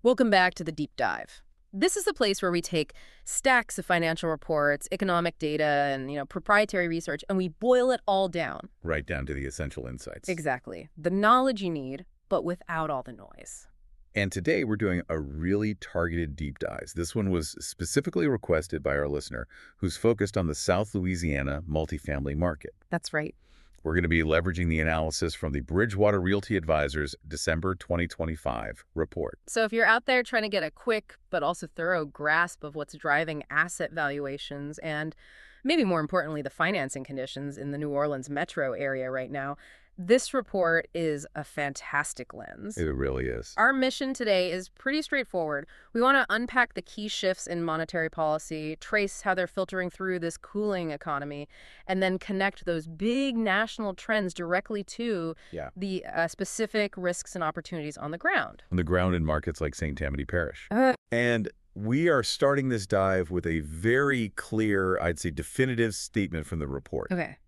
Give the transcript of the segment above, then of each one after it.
Welcome back to the Deep Dive. This is the place where we take stacks of financial reports, economic data, and proprietary research, and we boil it all down. Right down to the essential insights. Exactly. The knowledge you need, but without all the noise. And today we're doing a really targeted deep dive. This one was specifically requested by our listener who's focused on the South Louisiana multifamily market. That's right. We're going to be leveraging the analysis from the Bridgewater Realty Advisors December 2025 report. So if you're out there trying to get a quick but also thorough grasp of what's driving asset valuations and maybe more importantly the financing conditions in the New Orleans metro area right now, this report is a fantastic lens. It really is. Our mission today is pretty straightforward. We want to unpack the key shifts in monetary policy, trace how they're filtering through this cooling economy, and then connect those big national trends directly to the specific risks and opportunities on the ground. On the ground in markets like St. Tammany Parish. And we are starting this dive with a very clear, I'd say definitive statement from the report. Okay.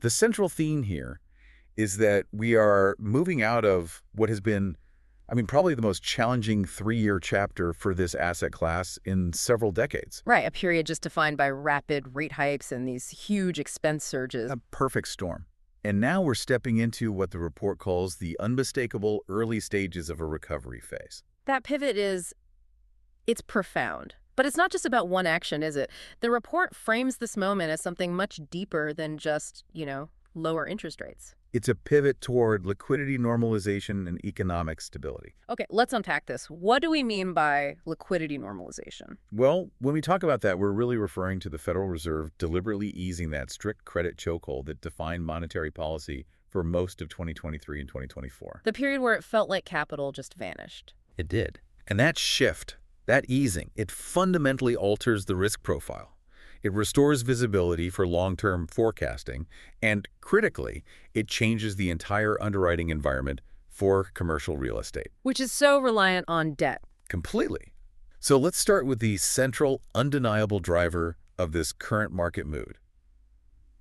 The central theme here is that we are moving out of what has been, probably the most challenging 3-year chapter for this asset class in several decades. Right, a period just defined by rapid rate hikes and these huge expense surges. A perfect storm. And now we're stepping into what the report calls the unmistakable early stages of a recovery phase. That pivot it's profound. But it's not just about one action, is it? The report frames this moment as something much deeper than just, lower interest rates. It's a pivot toward liquidity normalization and economic stability. Okay, let's unpack this. What do we mean by liquidity normalization? Well, when we talk about that, we're really referring to the Federal Reserve deliberately easing that strict credit chokehold that defined monetary policy for most of 2023 and 2024. The period where it felt like capital just vanished. It did. And that shift, that easing, it fundamentally alters the risk profile. It restores visibility for long-term forecasting, and critically, it changes the entire underwriting environment for commercial real estate. Which is so reliant on debt. Completely. So let's start with the central, undeniable driver of this current market mood: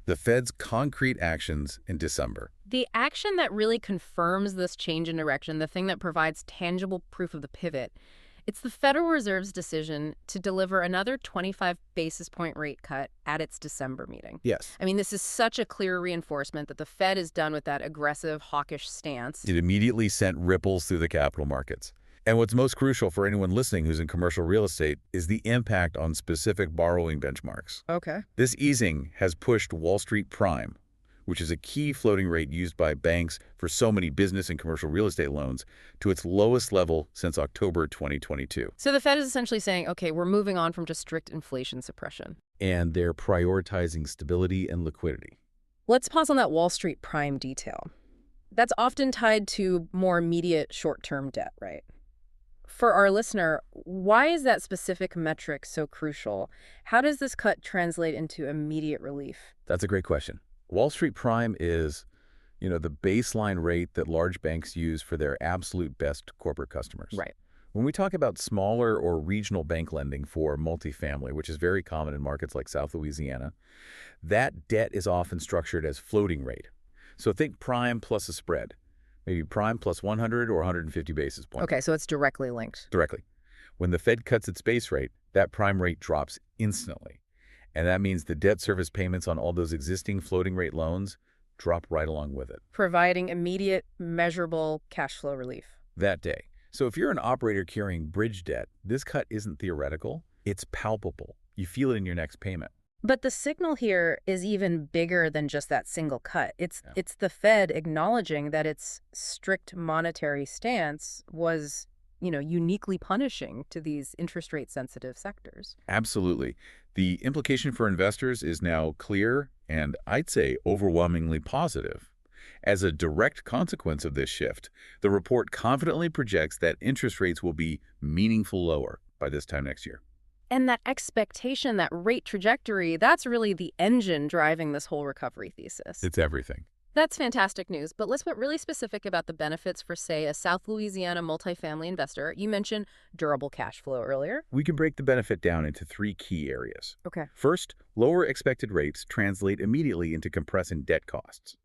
the Fed's concrete actions in December. The action that really confirms this change in direction, the thing that provides tangible proof of the pivot, it's the Federal Reserve's decision to deliver another 25 basis point rate cut at its December meeting. Yes. This is such a clear reinforcement that the Fed is done with that aggressive, hawkish stance. It immediately sent ripples through the capital markets. And what's most crucial for anyone listening who's in commercial real estate is the impact on specific borrowing benchmarks. Okay. This easing has pushed Wall Street Prime, which is a key floating rate used by banks for so many business and commercial real estate loans, to its lowest level since October 2022. So the Fed is essentially saying, okay, we're moving on from just strict inflation suppression. And they're prioritizing stability and liquidity. Let's pause on that Wall Street Prime detail. That's often tied to more immediate short-term debt, right? For our listener, why is that specific metric so crucial? How does this cut translate into immediate relief? That's a great question. Wall Street Prime is, the baseline rate that large banks use for their absolute best corporate customers. Right. When we talk about smaller or regional bank lending for multifamily, which is very common in markets like South Louisiana, that debt is often structured as floating rate. So think prime plus a spread, maybe prime plus 100 or 150 basis points. Okay, so it's directly linked. Directly. When the Fed cuts its base rate, that prime rate drops instantly. And that means the debt service payments on all those existing floating rate loans drop right along with it. Providing immediate, measurable cash flow relief. That day. So if you're an operator carrying bridge debt, this cut isn't theoretical, it's palpable. You feel it in your next payment. But the signal here is even bigger than just that single cut. It's the Fed acknowledging that its strict monetary stance was, uniquely punishing to these interest rate sensitive sectors. Absolutely. The implication for investors is now clear and I'd say overwhelmingly positive. As a direct consequence of this shift, the report confidently projects that interest rates will be meaningfully lower by this time next year. And that expectation, that rate trajectory, that's really the engine driving this whole recovery thesis. It's everything. That's fantastic news, but let's get really specific about the benefits for, say, a South Louisiana multifamily investor. You mentioned durable cash flow earlier. We can break the benefit down into 3 key areas. Okay. First, lower expected rates translate immediately into compressing debt costs.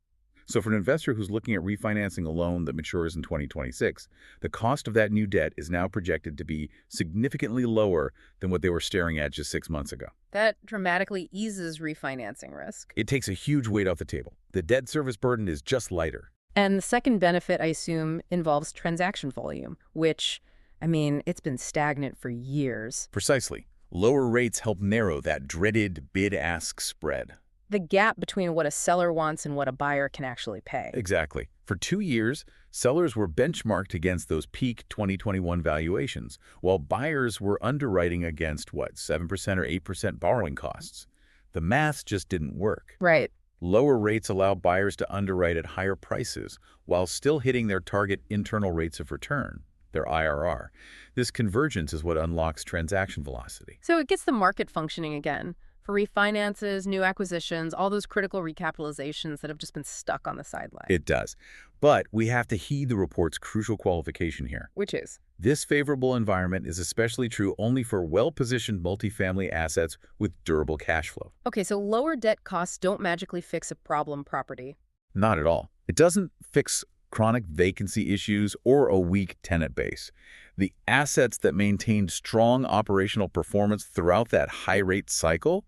So for an investor who's looking at refinancing a loan that matures in 2026, the cost of that new debt is now projected to be significantly lower than what they were staring at just 6 months ago. That dramatically eases refinancing risk. It takes a huge weight off the table. The debt service burden is just lighter. And the second benefit, I assume, involves transaction volume, which, I mean, it's been stagnant for years. Precisely. Lower rates help narrow that dreaded bid-ask spread. The gap between what a seller wants and what a buyer can actually pay. Exactly. For 2 years, sellers were benchmarked against those peak 2021 valuations, while buyers were underwriting against, 7% or 8% borrowing costs. The math just didn't work. Right. Lower rates allow buyers to underwrite at higher prices while still hitting their target internal rates of return, their IRR. This convergence is what unlocks transaction velocity. So it gets the market functioning again. For refinances, new acquisitions, all those critical recapitalizations that have just been stuck on the sideline. It does. But we have to heed the report's crucial qualification here. Which is? This favorable environment is especially true only for well-positioned multifamily assets with durable cash flow. Okay, so lower debt costs don't magically fix a problem property. Not at all. It doesn't fix chronic vacancy issues or a weak tenant base. The assets that maintained strong operational performance throughout that high-rate cycle,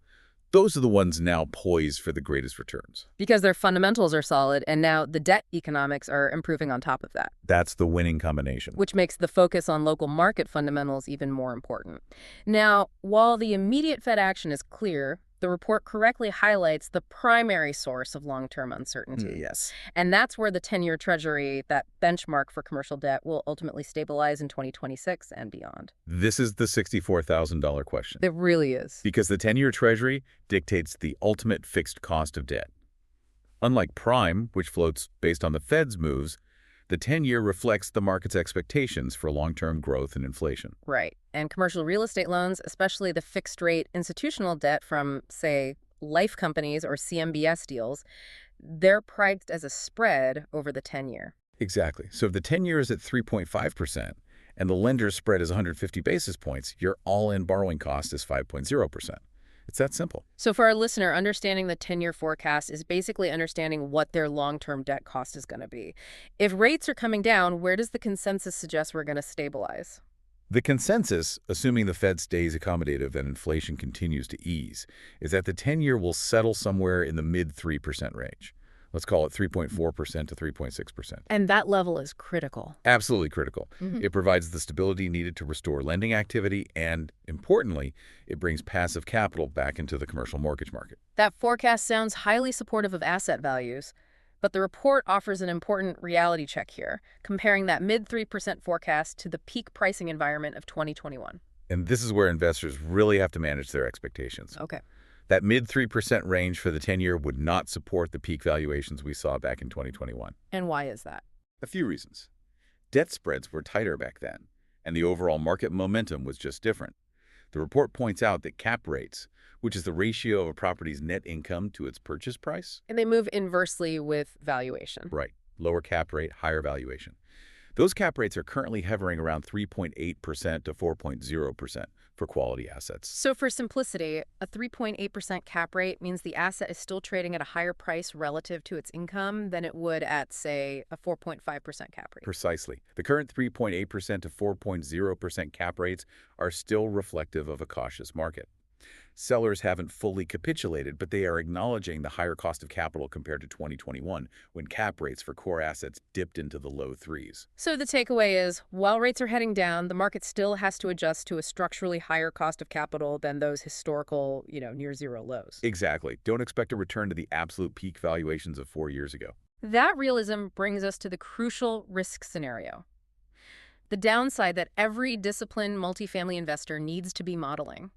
those are the ones now poised for the greatest returns. Because their fundamentals are solid, and now the debt economics are improving on top of that. That's the winning combination. Which makes the focus on local market fundamentals even more important. Now, while the immediate Fed action is clear, the report correctly highlights the primary source of long-term uncertainty. Yes. And that's where the 10-year Treasury, that benchmark for commercial debt, will ultimately stabilize in 2026 and beyond. This is the $64,000 question. It really is. Because the 10-year Treasury dictates the ultimate fixed cost of debt. Unlike prime, which floats based on the Fed's moves, the 10-year reflects the market's expectations for long-term growth and inflation. Right. And commercial real estate loans, especially the fixed-rate institutional debt from, say, life companies or CMBS deals, they're priced as a spread over the 10-year. Exactly. So if the 10-year is at 3.5% and the lender's spread is 150 basis points, your all-in borrowing cost is 5.0%. It's that simple. So for our listener, understanding the 10-year forecast is basically understanding what their long-term debt cost is going to be. If rates are coming down, where does the consensus suggest we're going to stabilize? The consensus, assuming the Fed stays accommodative and inflation continues to ease, is that the 10-year will settle somewhere in the mid-3% range. Let's call it 3.4% to 3.6%. And that level is critical. Absolutely critical. Mm-hmm. It provides the stability needed to restore lending activity and, importantly, it brings passive capital back into the commercial mortgage market. That forecast sounds highly supportive of asset values, but the report offers an important reality check here, comparing that mid-3% forecast to the peak pricing environment of 2021. And this is where investors really have to manage their expectations. Okay. That mid-3% range for the 10-year would not support the peak valuations we saw back in 2021. And why is that? A few reasons. Debt spreads were tighter back then, and the overall market momentum was just different. The report points out that cap rates, which is the ratio of a property's net income to its purchase price. And they move inversely with valuation. Right. Lower cap rate, higher valuation. Those cap rates are currently hovering around 3.8% to 4.0% for quality assets. So for simplicity, a 3.8% cap rate means the asset is still trading at a higher price relative to its income than it would at, say, a 4.5% cap rate. Precisely. The current 3.8% to 4.0% cap rates are still reflective of a cautious market. Sellers haven't fully capitulated, but they are acknowledging the higher cost of capital compared to 2021, when cap rates for core assets dipped into the low threes. So the takeaway is, while rates are heading down, the market still has to adjust to a structurally higher cost of capital than those historical, near zero lows. Exactly. Don't expect a return to the absolute peak valuations of 4 years ago. That realism brings us to the crucial risk scenario. The downside that every disciplined multifamily investor needs to be modeling.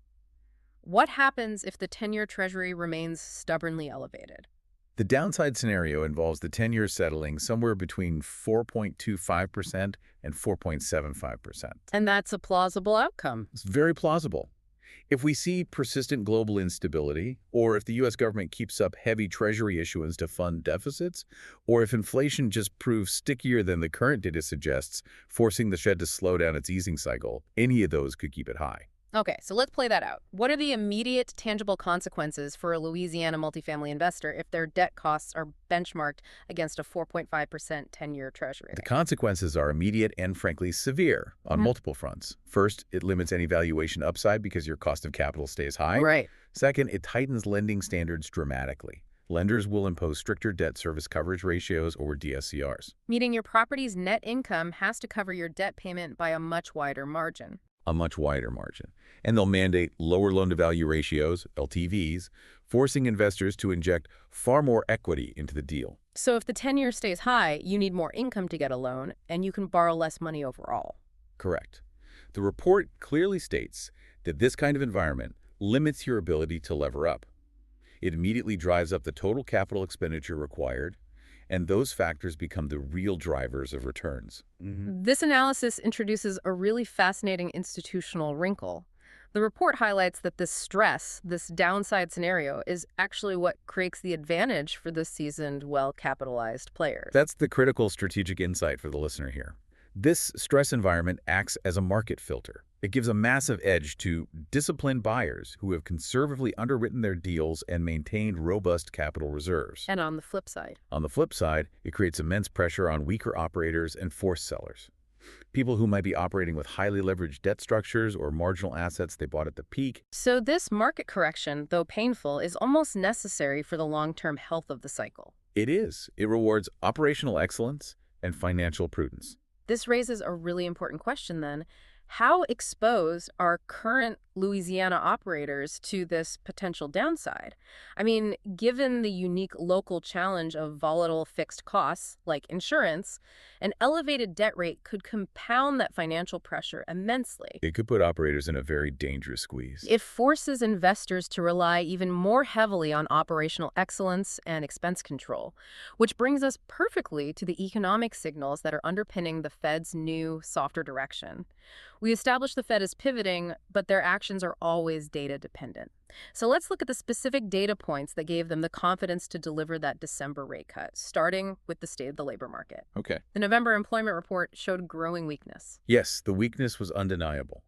What happens if the 10-year Treasury remains stubbornly elevated? The downside scenario involves the 10-year settling somewhere between 4.25% and 4.75%. And that's a plausible outcome. It's very plausible. If we see persistent global instability, or if the U.S. government keeps up heavy Treasury issuance to fund deficits, or if inflation just proves stickier than the current data suggests, forcing the Fed to slow down its easing cycle, any of those could keep it high. Okay, so let's play that out. What are the immediate tangible consequences for a Louisiana multifamily investor if their debt costs are benchmarked against a 4.5% 10-year treasury The rate? consequences are immediate and, frankly, severe on Mhm. multiple fronts. First, it limits any valuation upside because your cost of capital stays high. Right. Second, it tightens lending standards dramatically. Lenders will impose stricter debt service coverage ratios or DSCRs. Meaning your property's net income has to cover your debt payment by a much wider margin. A much wider margin. And they'll mandate lower loan-to-value ratios, LTVs, forcing investors to inject far more equity into the deal. So if the 10-year stays high, you need more income to get a loan, and you can borrow less money overall. Correct. The report clearly states that this kind of environment limits your ability to lever up. It immediately drives up the total capital expenditure required, and those factors become the real drivers of returns. This analysis introduces a really fascinating institutional wrinkle. The report highlights that this stress, this downside scenario, is actually what creates the advantage for the seasoned, well-capitalized players. That's the critical strategic insight for the listener here. This stress environment acts as a market filter. It gives a massive edge to disciplined buyers who have conservatively underwritten their deals and maintained robust capital reserves. And on the flip side, On the flip side, it creates immense pressure on weaker operators and forced sellers. People who might be operating with highly leveraged debt structures or marginal assets they bought at the peak. so this market correction, though painful, is almost necessary for the long-term health of the cycle. It is. It rewards operational excellence and financial prudence. This raises a really important question then. How exposed are current Louisiana operators to this potential downside? I mean, given the unique local challenge of volatile fixed costs, like insurance, an elevated debt rate could compound that financial pressure immensely. It could put operators in a very dangerous squeeze. It forces investors to rely even more heavily on operational excellence and expense control, which brings us perfectly to the economic signals that are underpinning the Fed's new, softer direction. We established the Fed is pivoting, but their actions are always data dependent. So let's look at the specific data points that gave them the confidence to deliver that December rate cut, starting with the state of the labor market. Okay. The November employment report showed growing weakness. Yes, the weakness was undeniable.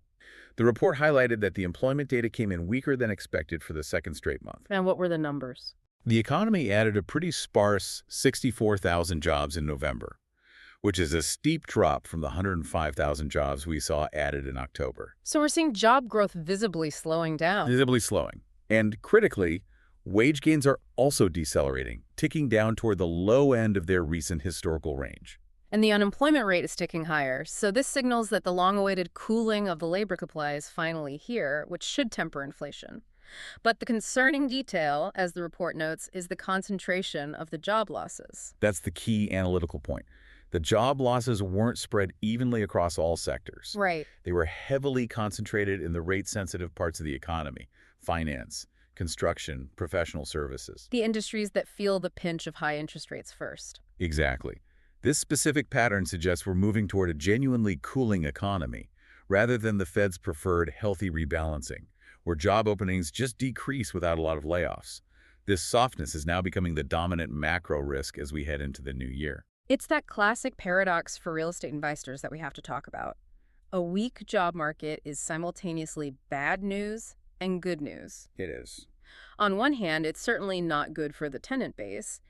The report highlighted that the employment data came in weaker than expected for the second straight month. And what were the numbers? The economy added a pretty sparse 64,000 jobs in November, which is a steep drop from the 105,000 jobs we saw added in October. So we're seeing job growth visibly slowing down. Visibly slowing. And critically, wage gains are also decelerating, ticking down toward the low end of their recent historical range. And the unemployment rate is ticking higher, so this signals that the long-awaited cooling of the labor supply is finally here, which should temper inflation. But the concerning detail, as the report notes, is the concentration of the job losses. That's the key analytical point. The job losses weren't spread evenly across all sectors. Right. They were heavily concentrated in the rate-sensitive parts of the economy: finance, construction, professional services. The industries that feel the pinch of high interest rates first. Exactly. This specific pattern suggests we're moving toward a genuinely cooling economy, rather than the Fed's preferred healthy rebalancing, where job openings just decrease without a lot of layoffs. This softness is now becoming the dominant macro risk as we head into the new year. It's that classic paradox for real estate investors that we have to talk about. A weak job market is simultaneously bad news and good news. It is. On one hand, it's certainly not good for the tenant base.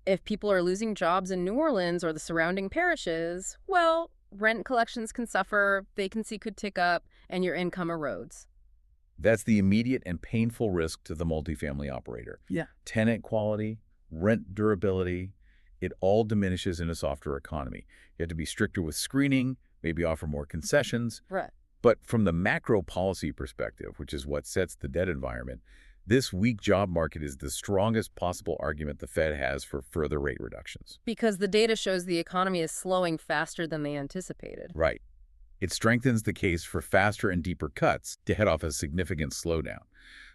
If people are losing jobs in New Orleans or the surrounding parishes, well, rent collections can suffer, vacancy could tick up, and your income erodes. That's the immediate and painful risk to the multifamily operator. Yeah. Tenant quality, rent durability, it all diminishes in a softer economy. You have to be stricter with screening, maybe offer more concessions. Right. But from the macro policy perspective, which is what sets the debt environment, this weak job market is the strongest possible argument the Fed has for further rate reductions. Because the data shows the economy is slowing faster than they anticipated. Right. It strengthens the case for faster and deeper cuts to head off a significant slowdown.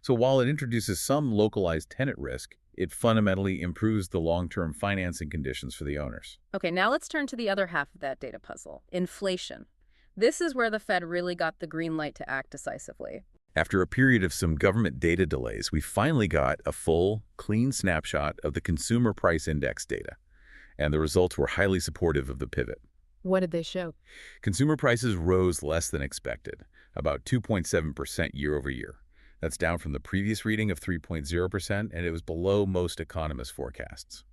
So while it introduces some localized tenant risk, it fundamentally improves the long-term financing conditions for the owners. Okay, now let's turn to the other half of that data puzzle, inflation. This is where the Fed really got the green light to act decisively. After a period of some government data delays, we finally got a full, clean snapshot of the Consumer Price Index data, and the results were highly supportive of the pivot. What did they show? Consumer prices rose less than expected, about 2.7% year over year. That's down from the previous reading of 3.0%, and it was below most economists' forecasts.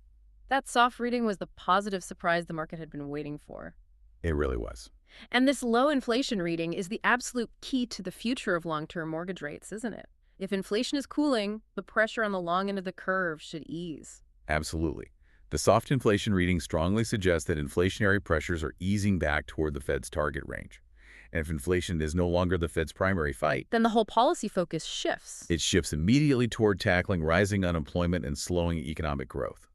That soft reading was the positive surprise the market had been waiting for. It really was. And this low inflation reading is the absolute key to the future of long-term mortgage rates, isn't it? If inflation is cooling, the pressure on the long end of the curve should ease. Absolutely. The soft inflation reading strongly suggests that inflationary pressures are easing back toward the Fed's target range. And if inflation is no longer the Fed's primary fight, Then the whole policy focus shifts. it shifts immediately toward tackling rising unemployment and slowing economic growth.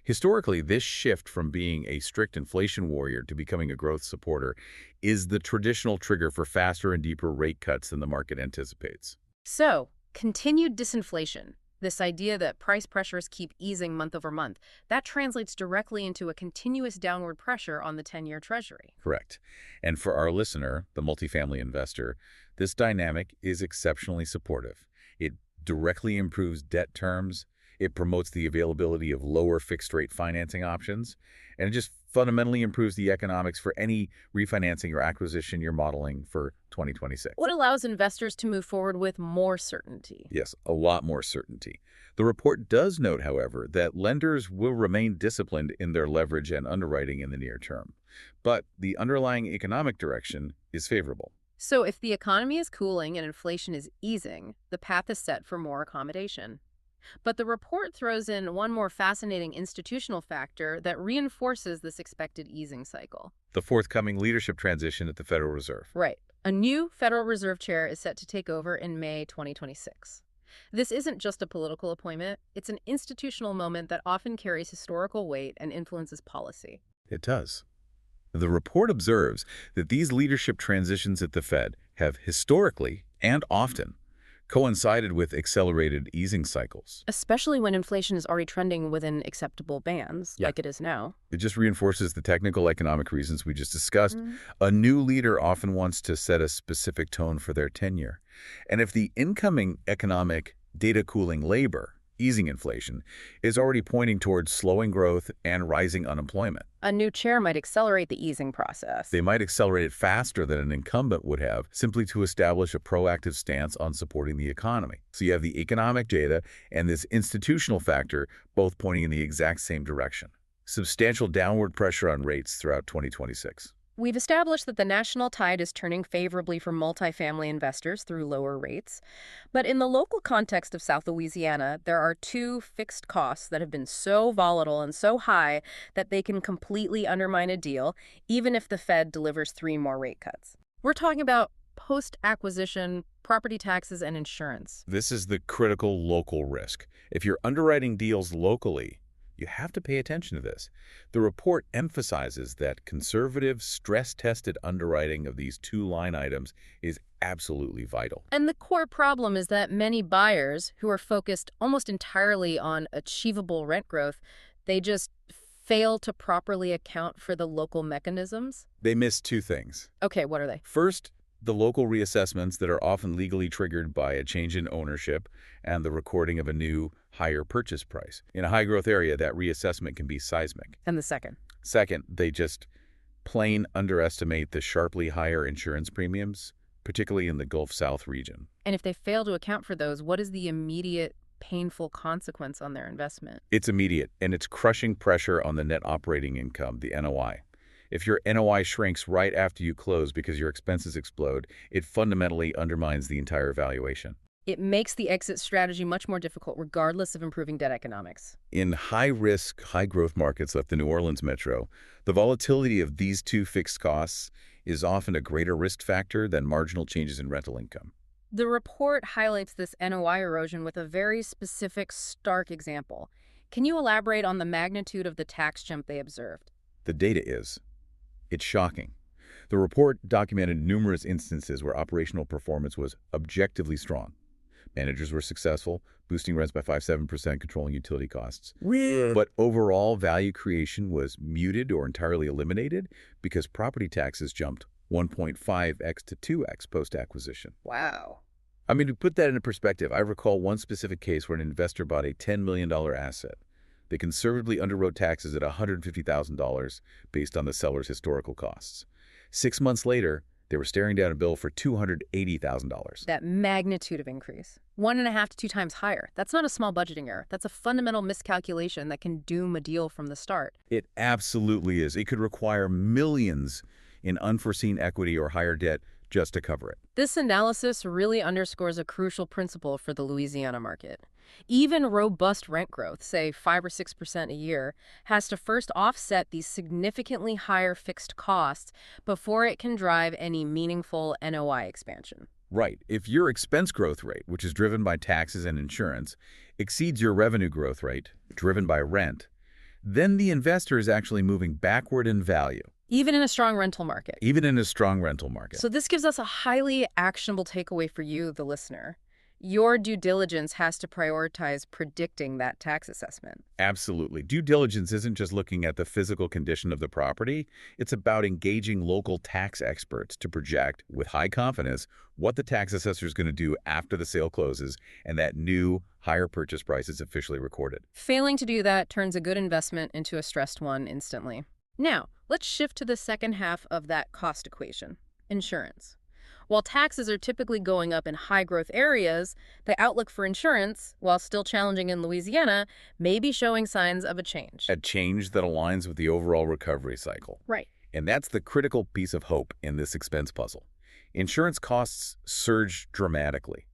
Historically, this shift from being a strict inflation warrior to becoming a growth supporter is the traditional trigger for faster and deeper rate cuts than the market anticipates. So, continued disinflation, this idea that price pressures keep easing month over month, that translates directly into a continuous downward pressure on the 10-year Treasury. Correct. And for our listener, the multifamily investor, this dynamic is exceptionally supportive. It directly improves debt terms, it promotes the availability of lower fixed-rate financing options, and it just fundamentally improves the economics for any refinancing or acquisition you're modeling for 2026. What allows investors to move forward with more certainty? Yes, a lot more certainty. The report does note, however, that lenders will remain disciplined in their leverage and underwriting in the near term. But the underlying economic direction is favorable. So if the economy is cooling and inflation is easing, the path is set for more accommodation. But the report throws in one more fascinating institutional factor that reinforces this expected easing cycle. The forthcoming leadership transition at the Federal Reserve. Right. A new Federal Reserve chair is set to take over in May 2026. This isn't just a political appointment, it's an institutional moment that often carries historical weight and influences policy. It does. The report observes that these leadership transitions at the Fed have historically and often coincided with accelerated easing cycles. Especially when inflation is already trending within acceptable bands, Yeah. like it is now. It just reinforces the technical economic reasons we just discussed. A new leader often wants to set a specific tone for their tenure. And if the incoming economic data cooling labor, easing inflation, is already pointing towards slowing growth and rising unemployment, A new chair might accelerate the easing process. they might accelerate it faster than an incumbent would have, simply to establish a proactive stance on supporting the economy. So you have the economic data and this institutional factor both pointing in the exact same direction. Substantial downward pressure on rates throughout 2026. We've established that the national tide is turning favorably for multifamily investors through lower rates. But in the local context of South Louisiana, there are two fixed costs that have been so volatile and so high that they can completely undermine a deal, even if the Fed delivers 3 more rate cuts. We're talking about post-acquisition, property taxes, and insurance. This is the critical local risk. If you're underwriting deals locally, you have to pay attention to this. The report emphasizes that conservative, stress-tested underwriting of these two line items is absolutely vital. And the core problem is that many buyers who are focused almost entirely on achievable rent growth, they just fail to properly account for the local mechanisms. They miss two things. Okay, what are they? First, the local reassessments that are often legally triggered by a change in ownership and the recording of a new, higher purchase price. In a high-growth area, that reassessment can be seismic. And the second? Second, they just plain underestimate the sharply higher insurance premiums, particularly in the Gulf South region. And if they fail to account for those, what is the immediate painful consequence on their investment? It's immediate, and it's crushing pressure on the net operating income, the NOI. If your NOI shrinks right after you close because your expenses explode, it fundamentally undermines the entire valuation. It makes the exit strategy much more difficult, regardless of improving debt economics. In high-risk, high-growth markets like the New Orleans metro, the volatility of these two fixed costs is often a greater risk factor than marginal changes in rental income. The report highlights this NOI erosion with a very specific, stark example. Can you elaborate on the magnitude of the tax jump they observed? The data is. It's shocking. The report documented numerous instances where operational performance was objectively strong. Managers were successful, boosting rents by 5–7%, controlling utility costs. But overall value creation was muted or entirely eliminated because property taxes jumped 1.5x to 2x post-acquisition. Wow. I mean, to put that into perspective, I recall one specific case where an investor bought a $10 million asset. They conservatively underwrote taxes at $150,000 based on the seller's historical costs. 6 months later, They were staring down a bill for $280,000. That magnitude of increase, 1.5 to 2 times higher. That's not a small budgeting error. That's a fundamental miscalculation that can doom a deal from the start. It absolutely is. It could require millions in unforeseen equity or higher debt just to cover it. This analysis really underscores a crucial principle for the Louisiana market. Even robust rent growth, say 5 or 6% a year, has to first offset these significantly higher fixed costs before it can drive any meaningful NOI expansion. Right. If your expense growth rate, which is driven by taxes and insurance, exceeds your revenue growth rate, driven by rent, then the investor is actually moving backward in value. Even in a strong rental market. Even in a strong rental market. So this gives us a highly actionable takeaway for you, the listener. Your due diligence has to prioritize predicting that tax assessment. Absolutely. Due diligence isn't just looking at the physical condition of the property. It's about engaging local tax experts to project, with high confidence, what the tax assessor is going to do after the sale closes and that new, higher purchase price is officially recorded. Failing to do that turns a good investment into a stressed one instantly. Now, let's shift to the second half of that cost equation, insurance. While taxes are typically going up in high-growth areas, the outlook for insurance, while still challenging in Louisiana, may be showing signs of a change. A change that aligns with the overall recovery cycle. Right. And that's the critical piece of hope in this expense puzzle. Insurance costs surged dramatically.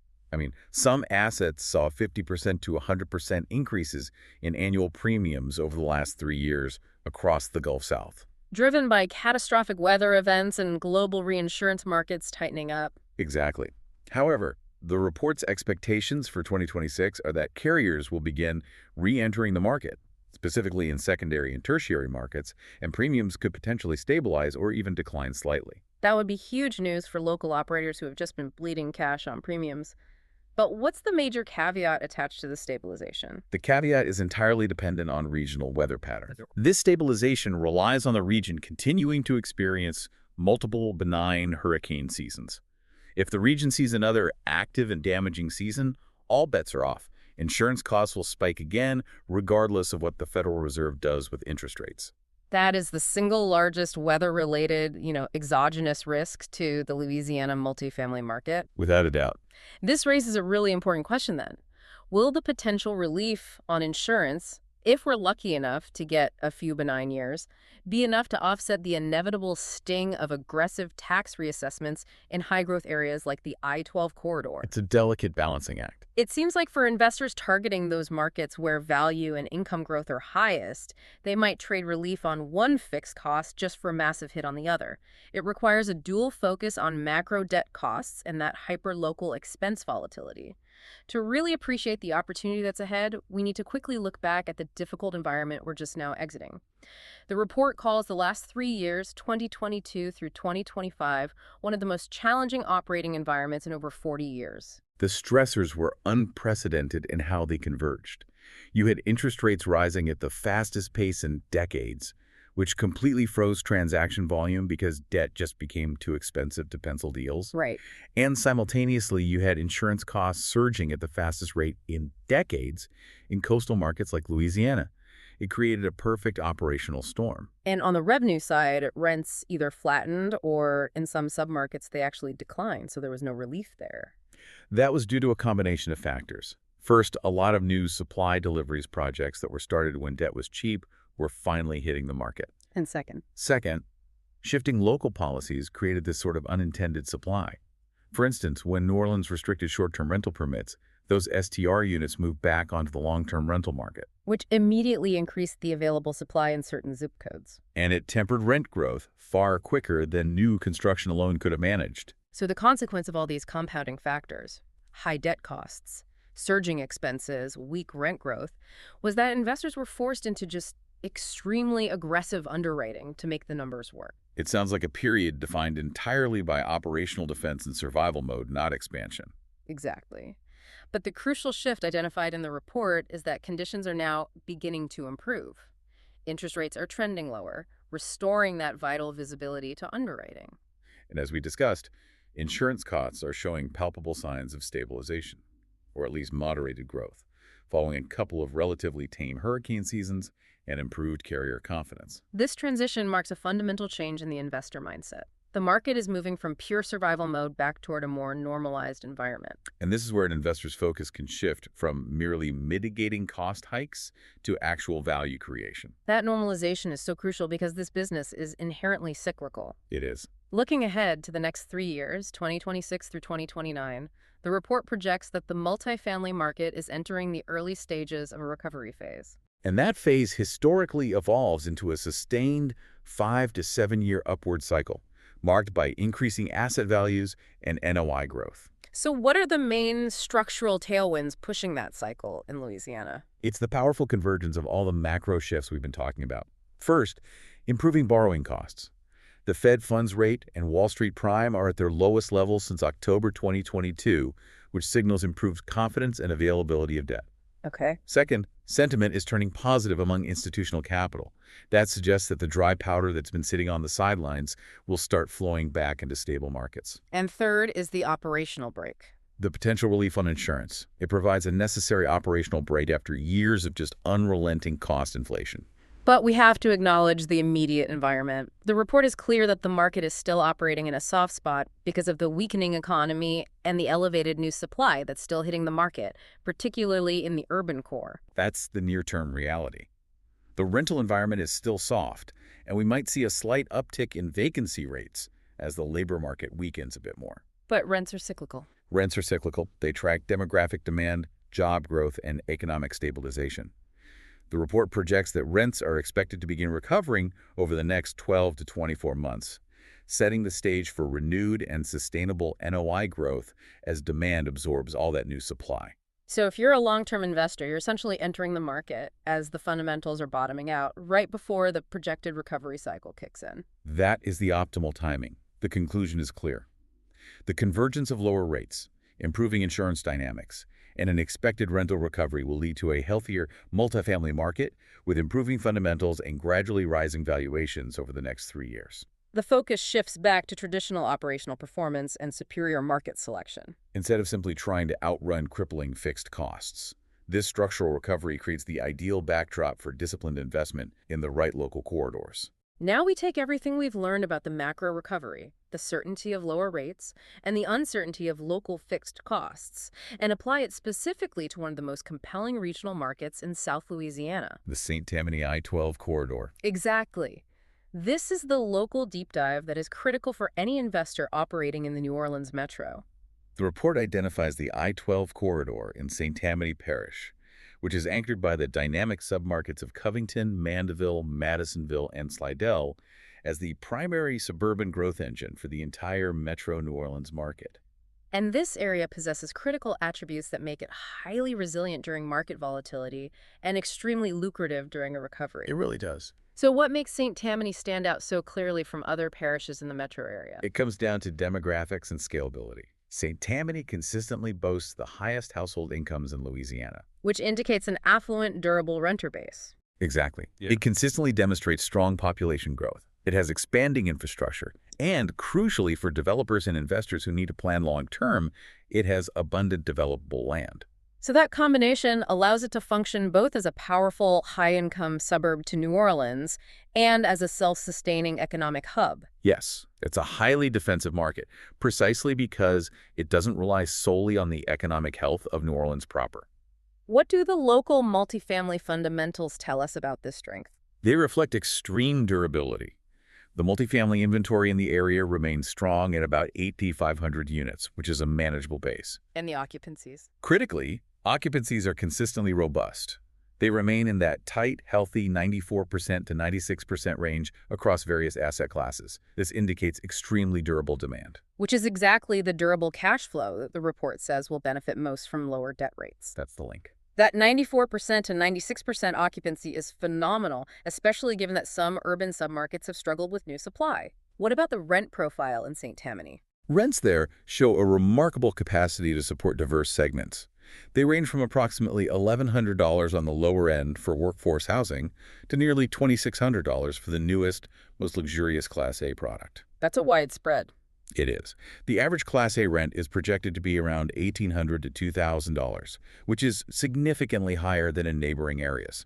Some assets saw 50% to 100% increases in annual premiums over the last 3 years across the Gulf South. Driven by catastrophic weather events and global reinsurance markets tightening up. Exactly. However, the report's expectations for 2026 are that carriers will begin re-entering the market, specifically in secondary and tertiary markets, and premiums could potentially stabilize or even decline slightly. That would be huge news for local operators who have just been bleeding cash on premiums. But what's the major caveat attached to the stabilization? The caveat is entirely dependent on regional weather patterns. This stabilization relies on the region continuing to experience multiple benign hurricane seasons. If the region sees another active and damaging season, all bets are off. Insurance costs will spike again, regardless of what the Federal Reserve does with interest rates. That is the single largest weather-related, exogenous risk to the Louisiana multifamily market. Without a doubt. This raises a really important question then. Will the potential relief on insurance, if we're lucky enough to get a few benign years, be enough to offset the inevitable sting of aggressive tax reassessments in high-growth areas like the I-12 corridor? It's a delicate balancing act. It seems like for investors targeting those markets where value and income growth are highest, they might trade relief on one fixed cost just for a massive hit on the other. It requires a dual focus on macro debt costs and that hyper-local expense volatility. To really appreciate the opportunity that's ahead, we need to quickly look back at the difficult environment we're just now exiting. The report calls the last 3 years, 2022 through 2025, one of the most challenging operating environments in over 40 years. The stressors were unprecedented in how they converged. You had interest rates rising at the fastest pace in decades, which completely froze transaction volume because debt just became too expensive to pencil deals. Right. And simultaneously, you had insurance costs surging at the fastest rate in decades in coastal markets like Louisiana. It created a perfect operational storm. And on the revenue side, rents either flattened or in some submarkets they actually declined, so there was no relief there. That was due to a combination of factors. First, a lot of new supply deliveries projects that were started when debt was cheap were finally hitting the market. And second, shifting local policies created this sort of unintended supply. For instance, when New Orleans restricted short-term rental permits, those STR units moved back onto the long-term rental market. which immediately increased the available supply in certain zip codes. And it tempered rent growth far quicker than new construction alone could have managed. So the consequence of all these compounding factors, high debt costs, surging expenses, weak rent growth, was that investors were forced into just extremely aggressive underwriting to make the numbers work. It sounds like a period defined entirely by operational defense and survival mode, not expansion. Exactly. But the crucial shift identified in the report is that conditions are now beginning to improve. Interest rates are trending lower, restoring that vital visibility to underwriting. And as we discussed, insurance costs are showing palpable signs of stabilization, or at least moderated growth, following a couple of relatively tame hurricane seasons and improved carrier confidence. This transition marks a fundamental change in the investor mindset. The market is moving from pure survival mode back toward a more normalized environment. And this is where an investor's focus can shift from merely mitigating cost hikes to actual value creation. That normalization is so crucial because this business is inherently cyclical. It is. Looking ahead to the next 3 years, 2026 through 2029, the report projects that the multifamily market is entering the early stages of a recovery phase. And that phase historically evolves into a sustained 5 to 7 year upward cycle, marked by increasing asset values and NOI growth. So what are the main structural tailwinds pushing that cycle in Louisiana? It's the powerful convergence of all the macro shifts we've been talking about. First, improving borrowing costs. The Fed funds rate and Wall Street prime are at their lowest levels since October 2022, which signals improved confidence and availability of debt. Okay. Second, sentiment is turning positive among institutional capital. That suggests that the dry powder that's been sitting on the sidelines will start flowing back into stable markets. And third is the operational break. The potential relief on insurance. It provides a necessary operational break after years of just unrelenting cost inflation. But we have to acknowledge the immediate environment. The report is clear that the market is still operating in a soft spot because of the weakening economy and the elevated new supply that's still hitting the market, particularly in the urban core. That's the near-term reality. The rental environment is still soft, and we might see a slight uptick in vacancy rates as the labor market weakens a bit more. But rents are cyclical. Rents are cyclical. They track demographic demand, job growth, and economic stabilization. The report projects that rents are expected to begin recovering over the next 12 to 24 months, setting the stage for renewed and sustainable NOI growth as demand absorbs all that new supply. So if you're a long-term investor, you're essentially entering the market as the fundamentals are bottoming out right before the projected recovery cycle kicks in. That is the optimal timing. The conclusion is clear. The convergence of lower rates, improving insurance dynamics, and an expected rental recovery will lead to a healthier multifamily market with improving fundamentals and gradually rising valuations over the next 3 years. The focus shifts back to traditional operational performance and superior market selection. Instead of simply trying to outrun crippling fixed costs, this structural recovery creates the ideal backdrop for disciplined investment in the right local corridors. Now we take everything we've learned about the macro recovery, the certainty of lower rates, and the uncertainty of local fixed costs, and apply it specifically to one of the most compelling regional markets in South Louisiana. The St. Tammany I-12 corridor. Exactly. This is the local deep dive that is critical for any investor operating in the New Orleans metro. The report identifies the I-12 corridor in St. Tammany Parish, which is anchored by the dynamic submarkets of Covington, Mandeville, Madisonville, and Slidell as the primary suburban growth engine for the entire metro New Orleans market. And this area possesses critical attributes that make it highly resilient during market volatility and extremely lucrative during a recovery. It really does. So what makes St. Tammany stand out so clearly from other parishes in the metro area? It comes down to demographics and scalability. St. Tammany consistently boasts the highest household incomes in Louisiana. Which indicates an affluent, durable renter base. Exactly. Yeah. It consistently demonstrates strong population growth. It has expanding infrastructure. And crucially for developers and investors who need to plan long-term, it has abundant developable land. So that combination allows it to function both as a powerful, high-income suburb to New Orleans and as a self-sustaining economic hub. Yes, it's a highly defensive market, precisely because it doesn't rely solely on the economic health of New Orleans proper. What do the local multifamily fundamentals tell us about this strength? They reflect extreme durability. The multifamily inventory in the area remains strong at about 8,500 units, which is a manageable base. And the occupancies? Critically, occupancies are consistently robust. They remain in that tight, healthy 94% to 96% range across various asset classes. This indicates extremely durable demand. Which is exactly the durable cash flow that the report says will benefit most from lower debt rates. That's the link. That 94% to 96% occupancy is phenomenal, especially given that some urban submarkets have struggled with new supply. What about the rent profile in St. Tammany? Rents there show a remarkable capacity to support diverse segments. They range from approximately $1,100 on the lower end for workforce housing to nearly $2,600 for the newest, most luxurious Class A product. That's a wide spread. It is. The average Class A rent is projected to be around $1,800 to $2,000, which is significantly higher than in neighboring areas.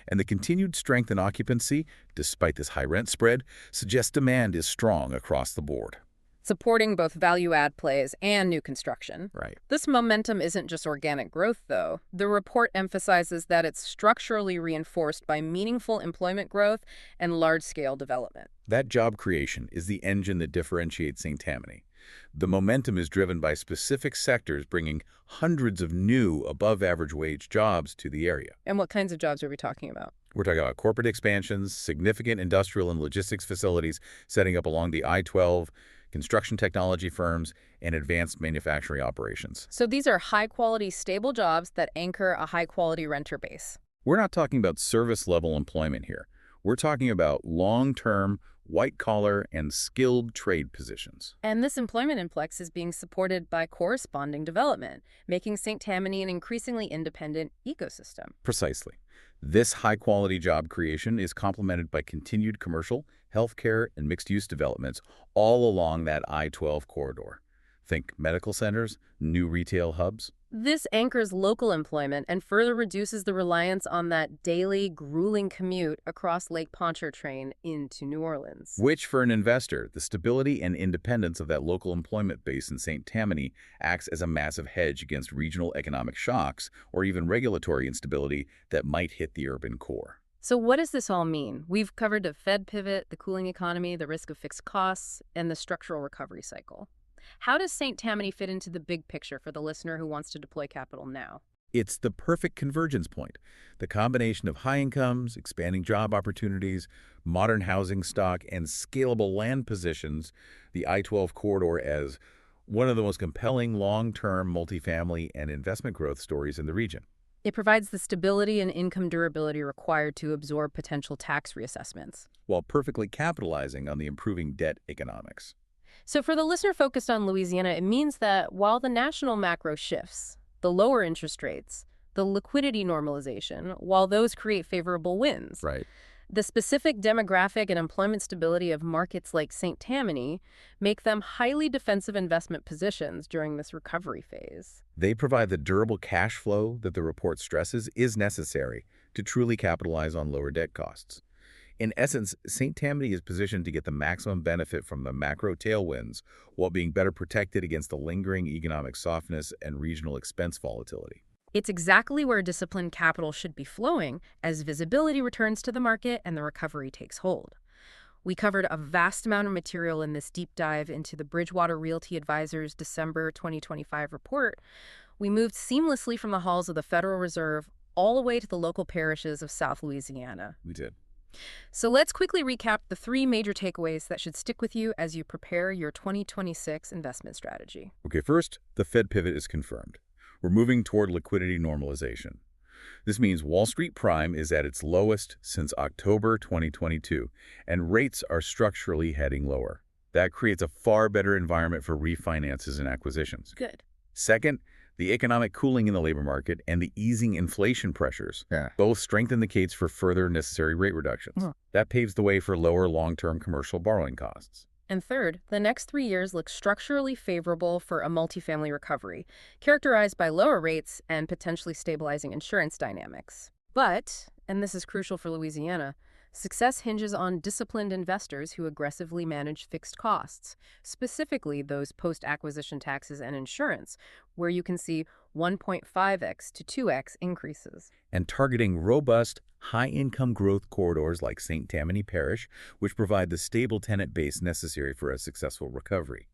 And the continued strength in occupancy, despite this high rent spread, suggests demand is strong across the board. Supporting both value-add plays and new construction. Right. This momentum isn't just organic growth, though. The report emphasizes that it's structurally reinforced by meaningful employment growth and large-scale development. That job creation is the engine that differentiates St. Tammany. The momentum is driven by specific sectors bringing hundreds of new above-average wage jobs to the area. And what kinds of jobs are we talking about? We're talking about corporate expansions, significant industrial and logistics facilities setting up along the I-12, construction technology firms, and advanced manufacturing operations. So these are high-quality, stable jobs that anchor a high-quality renter base. We're not talking about service-level employment here. We're talking about long-term, white-collar, and skilled trade positions. And this employment influx is being supported by corresponding development, making St. Tammany an increasingly independent ecosystem. Precisely. This high-quality job creation is complemented by continued commercial, healthcare, and mixed-use developments all along that I-12 corridor. Think medical centers, new retail hubs. This anchors local employment and further reduces the reliance on that daily, grueling commute across Lake Pontchartrain into New Orleans. Which, for an investor, the stability and independence of that local employment base in St. Tammany acts as a massive hedge against regional economic shocks or even regulatory instability that might hit the urban core. So what does this all mean? We've covered the Fed pivot, the cooling economy, the risk of fixed costs, and the structural recovery cycle. How does St. Tammany fit into the big picture for the listener who wants to deploy capital now? It's the perfect convergence point. The combination of high incomes, expanding job opportunities, modern housing stock, and scalable land positions the I-12 corridor as one of the most compelling long-term multifamily and investment growth stories in the region. It provides the stability and income durability required to absorb potential tax reassessments, while perfectly capitalizing on the improving debt economics. So for the listener focused on Louisiana, it means that while the national macro shifts, the lower interest rates, the liquidity normalization, while those create favorable wins, Right. the specific demographic and employment stability of markets like St. Tammany make them highly defensive investment positions during this recovery phase. They provide the durable cash flow that the report stresses is necessary to truly capitalize on lower debt costs. In essence, St. Tammany is positioned to get the maximum benefit from the macro tailwinds while being better protected against the lingering economic softness and regional expense volatility. It's exactly where disciplined capital should be flowing as visibility returns to the market and the recovery takes hold. We covered a vast amount of material in this deep dive into the Bridgewater Realty Advisors December 2025 report. We moved seamlessly from the halls of the Federal Reserve all the way to the local parishes of South Louisiana. We did. So let's quickly recap the three major takeaways that should stick with you as you prepare your 2026 investment strategy. Okay, first, the Fed pivot is confirmed. We're moving toward liquidity normalization. This means Wall Street prime is at its lowest since October 2022, and rates are structurally heading lower. That creates a far better environment for refinances and acquisitions. Good. Second, the economic cooling in the labor market and the easing inflation pressures both strengthen the case for further necessary rate reductions. That paves the way for lower long-term commercial borrowing costs. And third, the next 3 years look structurally favorable for a multifamily recovery, characterized by lower rates and potentially stabilizing insurance dynamics. But, and this is crucial for Louisiana, success hinges on disciplined investors who aggressively manage fixed costs, specifically those post-acquisition taxes and insurance, where you can see 1.5x to 2x increases. And targeting robust, high-income growth corridors like St. Tammany Parish, which provide the stable tenant base necessary for a successful recovery.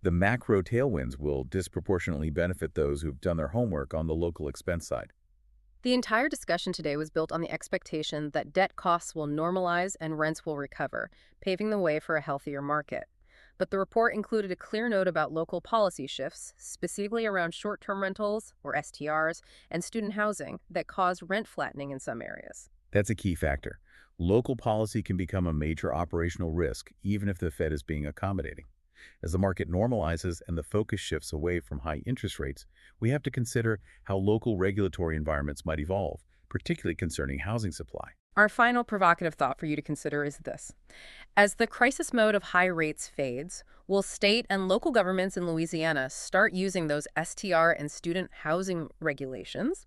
The macro tailwinds will disproportionately benefit those who've done their homework on the local expense side. The entire discussion today was built on the expectation that debt costs will normalize and rents will recover, paving the way for a healthier market. But the report included a clear note about local policy shifts, specifically around short-term rentals, or STRs, and student housing that caused rent flattening in some areas. That's a key factor. Local policy can become a major operational risk, even if the Fed is being accommodating. As the market normalizes and the focus shifts away from high interest rates, we have to consider how local regulatory environments might evolve, particularly concerning housing supply. Our final provocative thought for you to consider is this. As the crisis mode of high rates fades, will state and local governments in Louisiana start using those STR and student housing regulations?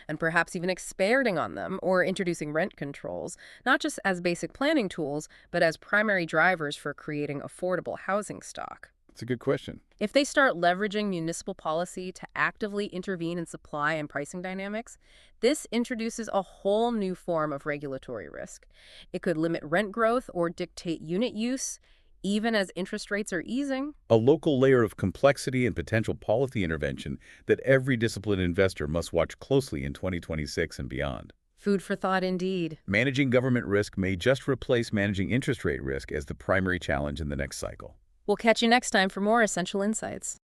and perhaps even expanding on them or introducing rent controls, not just as basic planning tools, but as primary drivers for creating affordable housing stock. It's a good question. If they start leveraging municipal policy to actively intervene in supply and pricing dynamics, this introduces a whole new form of regulatory risk. It could limit rent growth or dictate unit use, even as interest rates are easing. A local layer of complexity and potential policy intervention that every disciplined investor must watch closely in 2026 and beyond. Food for thought indeed. Managing government risk may just replace managing interest rate risk as the primary challenge in the next cycle. We'll catch you next time for more essential insights.